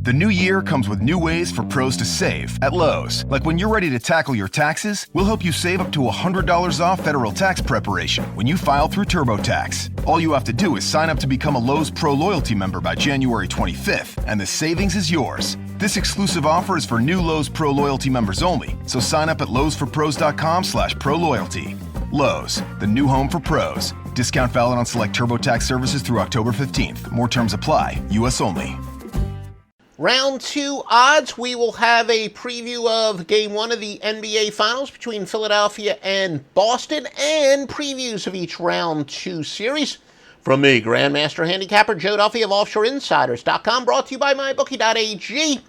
The new year comes with new ways for pros to save at Lowe's. Like when you're ready to tackle your taxes, we'll help you save up to $100 off federal tax preparation when you file through TurboTax. All you have to do is sign up to become a Lowe's Pro Loyalty member by January 25th, and the savings is yours. This exclusive offer is for new Lowe's Pro Loyalty members only, so sign up at lowesforpros.com/proloyalty. Lowe's, the new home for pros. Discount valid on select TurboTax services through October 15th. More terms apply. U.S. only. Round 2 odds, we will have a preview of Game 1 of the NBA Finals between Philadelphia and Boston, and previews of each Round 2 series. From me, Grandmaster Handicapper Joe Duffy of OffshoreInsiders.com, brought to you by MyBookie.ag.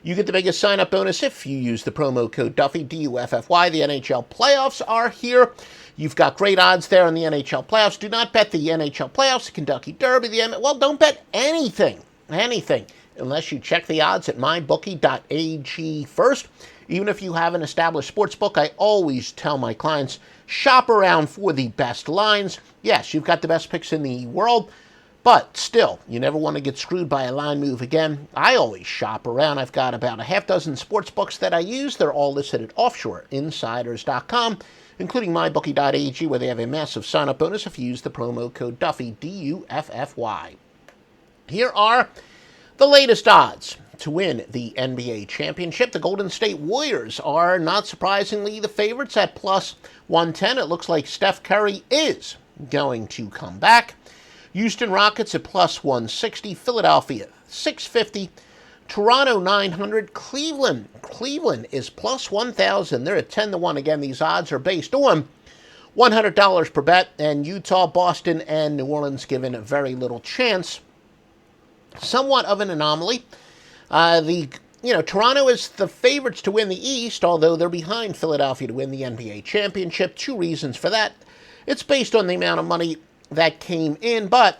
You get the biggest sign-up bonus if you use the promo code Duffy, D-U-F-F-Y. The NHL playoffs are here. You've got great odds there in the NHL playoffs. Do not bet the NHL playoffs, the Kentucky Derby, well, don't bet anything, unless you check the odds at mybookie.ag first. Even if you have an established sports book, I always tell my clients, shop around for the best lines. Yes, you've got the best picks in the world, but still, you never want to get screwed by a line move again. I always shop around. I've got about a half dozen sports books that I use. They're all listed at OffshoreInsiders.com, including mybookie.ag, where they have a massive sign-up bonus if you use the promo code Duffy, D-U-F-F-Y. Here are the latest odds to win the NBA championship. The Golden State Warriors are, not surprisingly, the favorites at plus 110. It looks like Steph Curry is going to come back. Houston Rockets at plus 160. Philadelphia 650. Toronto 900. Cleveland is plus 1,000. They're at 10-1. Again, these odds are based on $100 per bet. And Utah, Boston, and New Orleans given very little chance. Somewhat of an anomaly. Toronto is the favorites to win the East, although they're behind Philadelphia to win the NBA championship. Two reasons for that. It's based on the amount of money that came in, but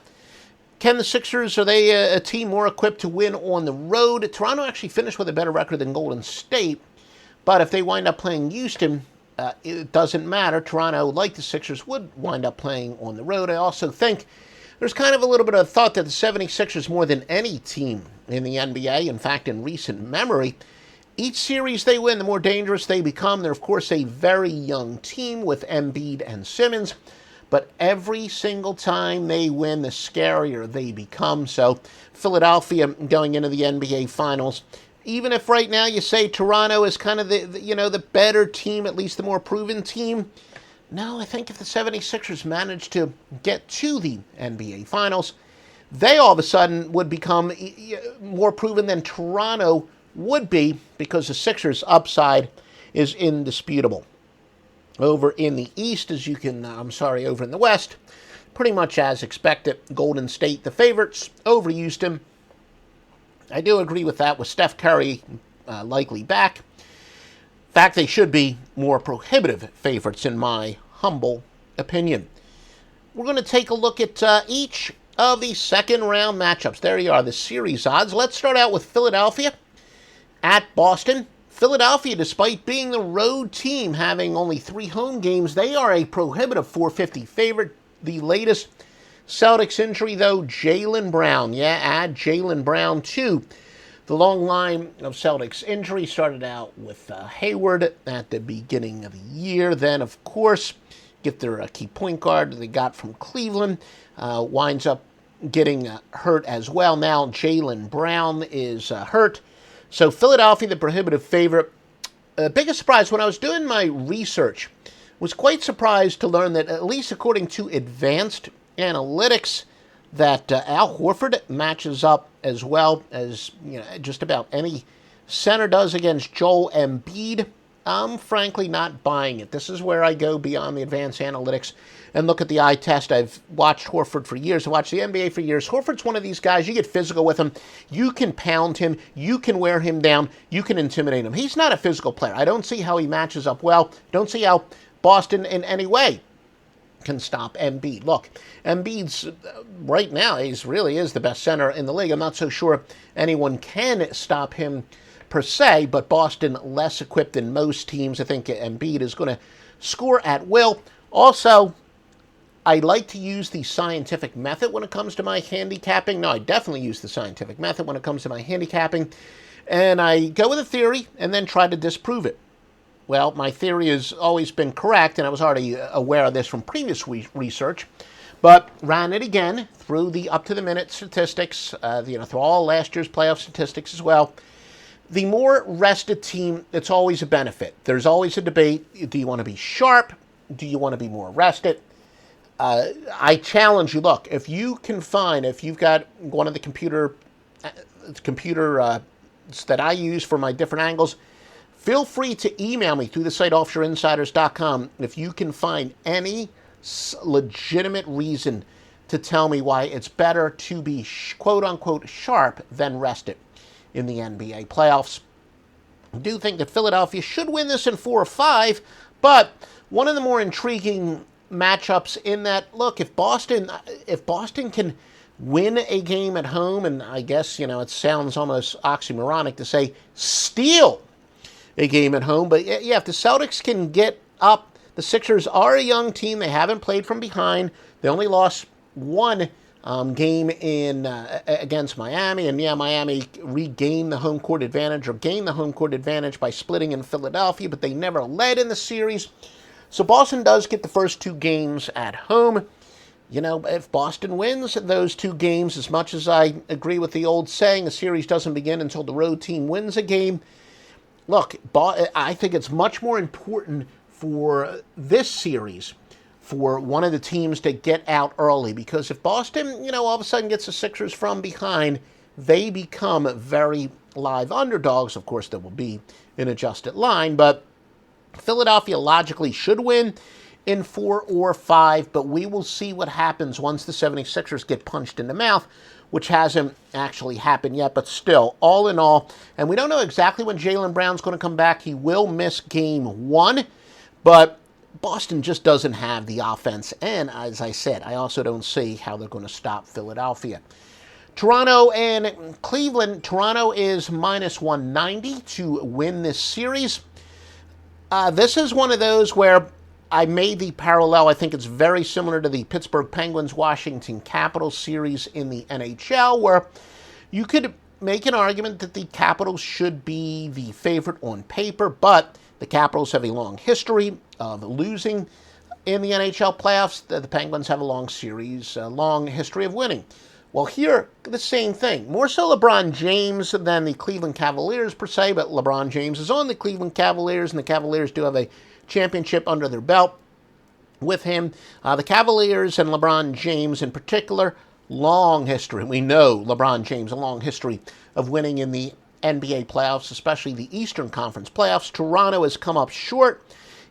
can the Sixers, are they a team more equipped to win on the road? Toronto actually finished with a better record than Golden State, but if they wind up playing Houston, it doesn't matter. Toronto, like the Sixers, would wind up playing on the road. I also think there's kind of a little bit of thought that the 76ers, more than any team in the NBA, in fact, in recent memory, each series they win, the more dangerous they become. They're, of course, a very young team with Embiid and Simmons, but every single time they win, the scarier they become. So Philadelphia going into the NBA Finals, even if right now you say Toronto is kind of the better team, at least the more proven team, no, I think if the 76ers manage to get to the NBA Finals, they all of a sudden would become more proven than Toronto would be, because the Sixers' upside is indisputable. Over in the East, over in the West, pretty much as expected, Golden State the favorites over Houston. I do agree with that, with Steph Curry likely back. In fact, they should be more prohibitive favorites in my humble opinion. We're going to take a look at each of the second round matchups. There you are, the series odds. Let's start out with Philadelphia at Boston. Philadelphia, despite being the road team, having only 3 home games, they are a prohibitive 450 favorite. The latest Celtics injury, though, Jaylen Brown. Yeah, add Jaylen Brown to the long line of Celtics injury. Started out with Hayward at the beginning of the year. Then, of course, get their key point guard they got from Cleveland. Winds up getting hurt as well. Now Jaylen Brown is hurt. So Philadelphia, the prohibitive favorite. Biggest surprise, when I was doing my research, was quite surprised to learn that, at least according to advanced analytics, that Al Horford matches up as well as just about any center does against Joel Embiid. I'm frankly not buying it. This is where I go beyond the advanced analytics and look at the eye test. I've watched Horford for years. I've watched the NBA for years. Horford's one of these guys, you get physical with him, you can pound him, you can wear him down, you can intimidate him. He's not a physical player. I don't see how he matches up well. Don't see how Boston in any way can stop Embiid. Look, Embiid's right now, he really is the best center in the league. I'm not so sure anyone can stop him per se, but Boston less equipped than most teams. I think Embiid is going to score at will. Also, I like to use the scientific method when it comes to my handicapping. No, I definitely use the scientific method when it comes to my handicapping. And I go with a theory and then try to disprove it. Well, my theory has always been correct, and I was already aware of this from previous research, but ran it again through the up-to-the-minute statistics, through all last year's playoff statistics as well. The more rested team, it's always a benefit. There's always a debate. Do you want to be sharp? Do you want to be more rested? I challenge you, look, if you've got one of the computer that I use for my different angles, feel free to email me through the site offshoreinsiders.com if you can find any legitimate reason to tell me why it's better to be quote-unquote sharp than rested in the NBA playoffs. I do think that Philadelphia should win this in 4 or 5, but one of the more intriguing matchups in that, look, if Boston can win a game at home, and I guess, it sounds almost oxymoronic to say steal a game at home, but yeah, if the Celtics can get up, the Sixers are a young team. They haven't played from behind. They only lost one game against Miami, and yeah, Miami regained the home court advantage or gained the home court advantage by splitting in Philadelphia, but they never led in the series. So Boston does get the first 2 games at home. If Boston wins those 2 games, as much as I agree with the old saying, the series doesn't begin until the road team wins a game. Look, I think it's much more important for this series for one of the teams to get out early, because if Boston, all of a sudden gets the Sixers from behind, they become very live underdogs. Of course, there will be an adjusted line, but Philadelphia logically should win in 4 or 5, but we will see what happens once the 76ers get punched in the mouth, which hasn't actually happened yet, but still, all in all, and we don't know exactly when Jaylen Brown's going to come back. He will miss game 1, but Boston just doesn't have the offense, and as I said, I also don't see how they're going to stop Philadelphia. Toronto and Cleveland. Toronto is minus 190 to win this series. This is one of those where I made the parallel. I think it's very similar to the Pittsburgh Penguins-Washington Capitals series in the NHL, where you could make an argument that the Capitals should be the favorite on paper, but the Capitals have a long history of losing in the NHL playoffs. The Penguins have a long history of winning. Well, here, the same thing. More so LeBron James than the Cleveland Cavaliers, per se, but LeBron James is on the Cleveland Cavaliers, and the Cavaliers do have a championship under their belt with him. The Cavaliers and LeBron James in particular, long history. We know LeBron James, a long history of winning in the NBA playoffs, especially the Eastern Conference playoffs. Toronto has come up short.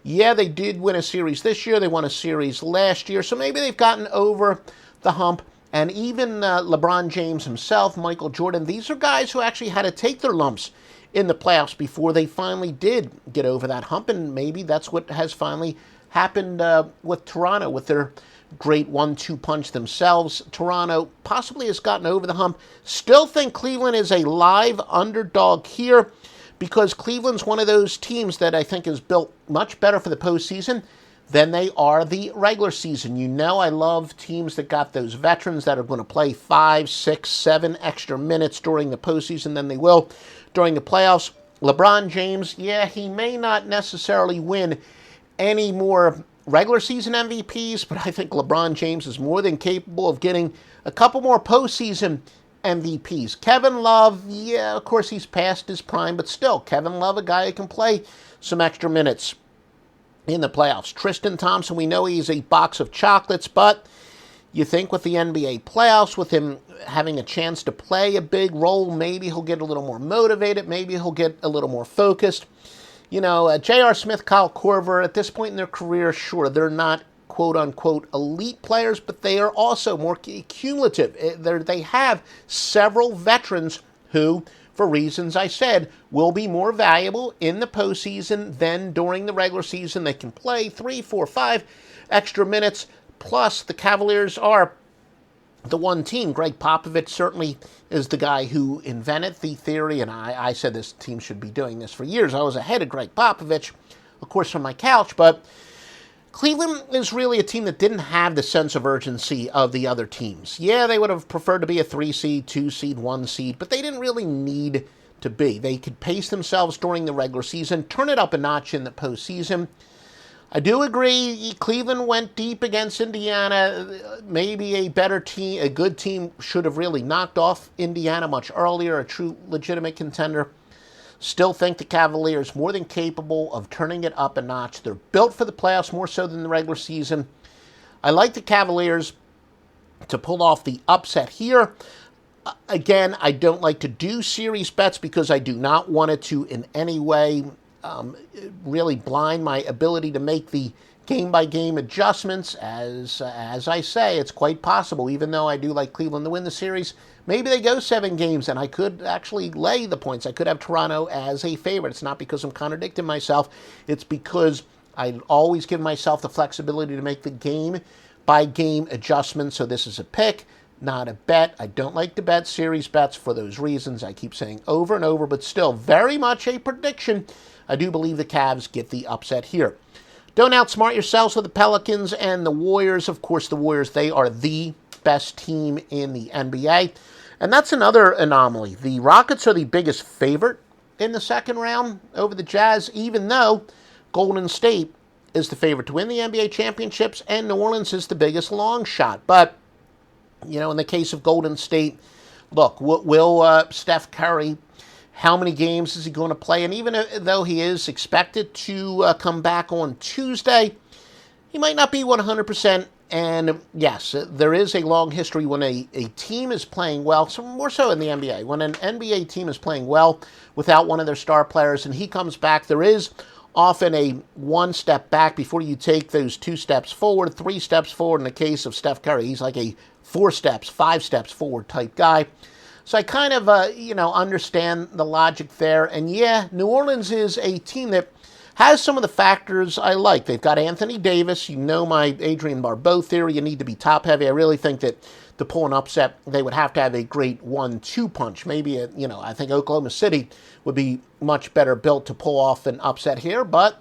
Yeah, they did win a series this year. They won a series last year, so maybe they've gotten over the hump. And even LeBron James himself, Michael Jordan, these are guys who actually had to take their lumps in the playoffs before they finally did get over that hump, and maybe that's what has finally happened with Toronto with their great 1-2 punch themselves. Toronto possibly has gotten over the hump. Still think Cleveland is a live underdog here, because Cleveland's one of those teams that I think is built much better for the postseason than they are the regular season. I love teams that got those veterans that are going to play 5, 6, 7 extra minutes during the postseason than they will during the playoffs. LeBron James, yeah, he may not necessarily win any more regular season MVPs, but I think LeBron James is more than capable of getting a couple more postseason MVPs. Kevin Love, yeah, of course he's past his prime, but still, Kevin Love, a guy who can play some extra minutes in the playoffs. Tristan Thompson, we know he's a box of chocolates, but you think with the NBA playoffs, with him having a chance to play a big role, maybe he'll get a little more motivated, maybe he'll get a little more focused. J.R. Smith, Kyle Korver, at this point in their career, sure, they're not quote-unquote elite players, but they are also more cumulative. They have several veterans who, for reasons I said, will be more valuable in the postseason than during the regular season. They can play 3, 4, 5 extra minutes. Plus, the Cavaliers are the one team. Greg Popovich certainly is the guy who invented the theory, and I said this team should be doing this for years. I was ahead of Greg Popovich, of course, from my couch, but Cleveland is really a team that didn't have the sense of urgency of the other teams. Yeah, they would have preferred to be a 3 seed, 2 seed, 1 seed, but they didn't really need to be. They could pace themselves during the regular season, turn it up a notch in the postseason. I do agree, Cleveland went deep against Indiana. Maybe a better team, a good team, should have really knocked off Indiana much earlier, a true legitimate contender. Still think the Cavaliers more than capable of turning it up a notch. They're built for the playoffs more so than the regular season. I like the Cavaliers to pull off the upset here. Again, I don't like to do series bets because I do not want it to in any way really blind my ability to make the game-by-game adjustments. As I say, it's quite possible, even though I do like Cleveland to win the series, maybe they go 7 games, and I could actually lay the points. I could have Toronto as a favorite. It's not because I'm contradicting myself. It's because I always give myself the flexibility to make the game-by-game adjustments. So this is a pick, not a bet. I don't like to bet series bets for those reasons I keep saying over and over, but still very much a prediction. I do believe the Cavs get the upset here. Don't outsmart yourselves with the Pelicans and the Warriors. Of course, the Warriors, they are the best team in the NBA. And that's another anomaly. The Rockets are the biggest favorite in the second round over the Jazz, even though Golden State is the favorite to win the NBA championships and New Orleans is the biggest long shot. But, you know, in the case of Golden State, look, will Steph Curry, how many games is he going to play? And even though he is expected to come back on Tuesday, he might not be 100%. And yes, there is a long history when a team is playing well, so more so in the NBA. When an NBA team is playing well without one of their star players and he comes back, there is often a 1 step back before you take those 2 steps forward, 3 steps forward. In the case of Steph Curry, he's like a 4 steps, 5 steps forward type guy. So I kind of, understand the logic there. And yeah, New Orleans is a team that has some of the factors I like. They've got Anthony Davis. You know my Adrian Barbeau theory. You need to be top heavy. I really think that to pull an upset, they would have to have a great 1-2 punch. Maybe, I think Oklahoma City would be much better built to pull off an upset here, but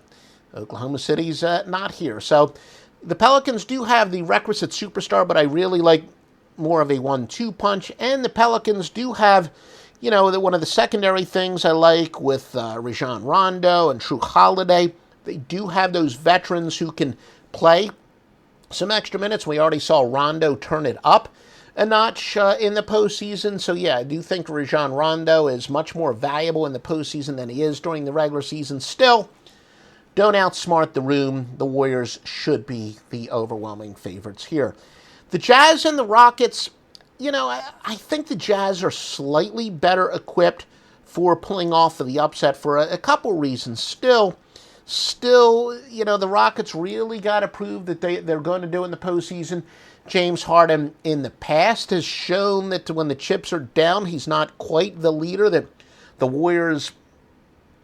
Oklahoma City's not here. So the Pelicans do have the requisite superstar, but I really like more of a 1-2 punch. And the Pelicans do have, one of the secondary things I like with Rajon Rondo and Drew Holiday. They do have those veterans who can play some extra minutes. We already saw Rondo turn it up a notch in the postseason. So yeah, I do think Rajon Rondo is much more valuable in the postseason than he is during the regular season. Still, don't outsmart the room. The Warriors should be the overwhelming favorites here. The Jazz and the Rockets, I think the Jazz are slightly better equipped for pulling off the upset for a couple reasons. Still, the Rockets really got to prove that they're going to do in the postseason. James Harden in the past has shown that when the chips are down, he's not quite the leader that the Warriors,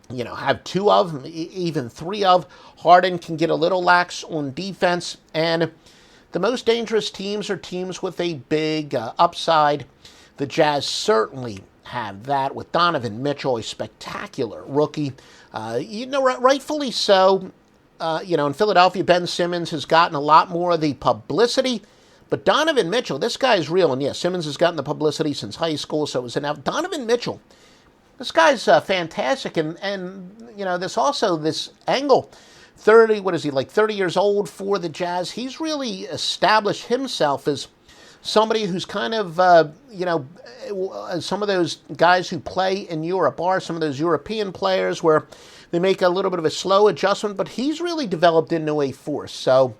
have 2 of, even 3 of. Harden can get a little lax on defense, and the most dangerous teams are teams with a big upside. The Jazz certainly have that with Donovan Mitchell, a spectacular rookie. Rightfully so. In Philadelphia, Ben Simmons has gotten a lot more of the publicity. But Donovan Mitchell, this guy is real. And yes, Simmons has gotten the publicity since high school, so it was enough. Donovan Mitchell, this guy's fantastic. And this angle. 30 years old for the Jazz. He's really established himself as somebody who's kind of, some of those guys who play in Europe are some of those European players where they make a little bit of a slow adjustment, but he's really developed into a force. So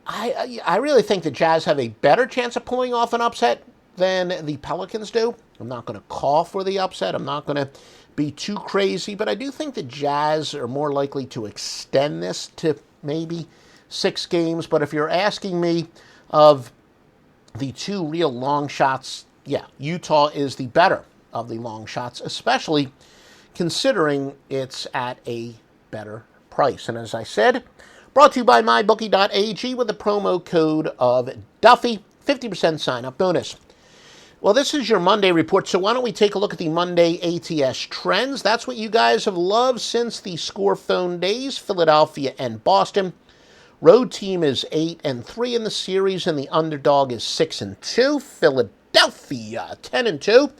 I really think the Jazz have a better chance of pulling off an upset than the Pelicans do. I'm not going to call for the upset. I'm not going to be too crazy, but I do think the Jazz are more likely to extend this to maybe 6 games. But if you're asking me of the 2 real long shots, yeah, Utah is the better of the long shots, especially considering it's at a better price. And as I said, brought to you by mybookie.ag with the promo code of Duffy, 50% sign-up bonus. Well, this is your Monday report, so why don't we take a look at the Monday ATS trends? That's what you guys have loved since the Score Phone days, Philadelphia and Boston. Road team is 8-3 in the series, and the underdog is 6-2. Philadelphia 10-2,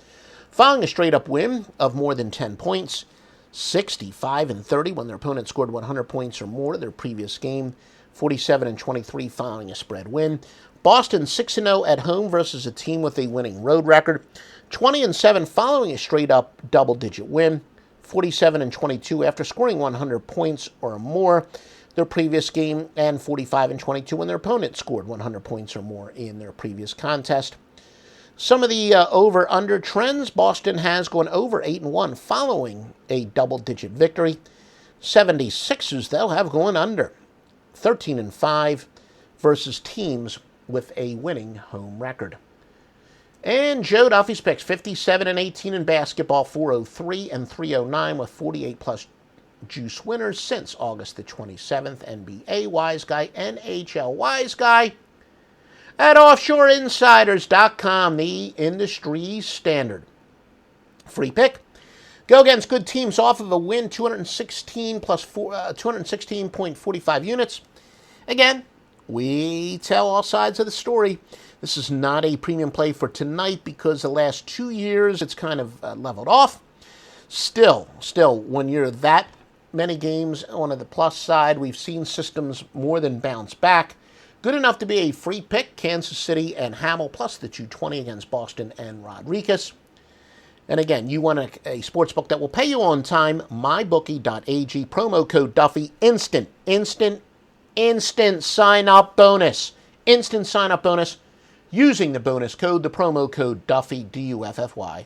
following a straight-up win of more than 10 points. 65-30 when their opponent scored 100 points or more their previous game. 47-23 following a spread win. Boston 6-0 at home versus a team with a winning road record. 20-7 following a straight-up double-digit win. 47-22 after scoring 100 points or more their previous game, and 45-22 when their opponent scored 100 points or more in their previous contest. Some of the over-under trends: Boston has gone over 8-1 following a double-digit victory. 76ers, though, have gone under 13-5 versus teams with a winning home record. And Joe Duffy's picks: 57-18 in basketball, 403 and 309 with 48-plus juice winners since August the 27th. NBA Wise Guy, NHL Wise Guy at OffshoreInsiders.com, the industry standard. Free pick: go against good teams off of a win, 216.45 units. Again, we tell all sides of the story. This is not a premium play for tonight because the last 2 years it's kind of leveled off. Still, when you're that many games on the plus side, we've seen systems more than bounce back. Good enough to be a free pick: Kansas City and Hamill plus the 220 against Boston and Rodriguez. And again, you want a sports book that will pay you on time: mybookie.ag, promo code Duffy, instant sign-up bonus. Instant sign-up bonus using the bonus code, the promo code Duffy, D-U-F-F-Y.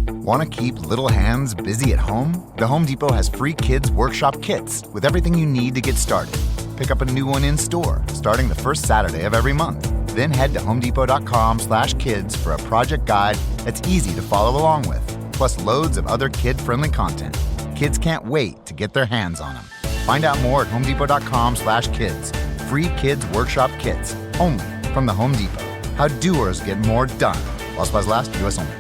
Want to keep little hands busy at home? The Home Depot has free Kids Workshop kits with everything you need to get started. Pick up a new one in store starting the first Saturday of every month. Then head to homedepot.com/kids for a project guide that's easy to follow along with, plus loads of other kid-friendly content. Kids can't wait to get their hands on them. Find out more at homedepot.com/kids. Free Kids Workshop kits, only from the Home Depot. How doers get more done. While supplies last, U.S. only.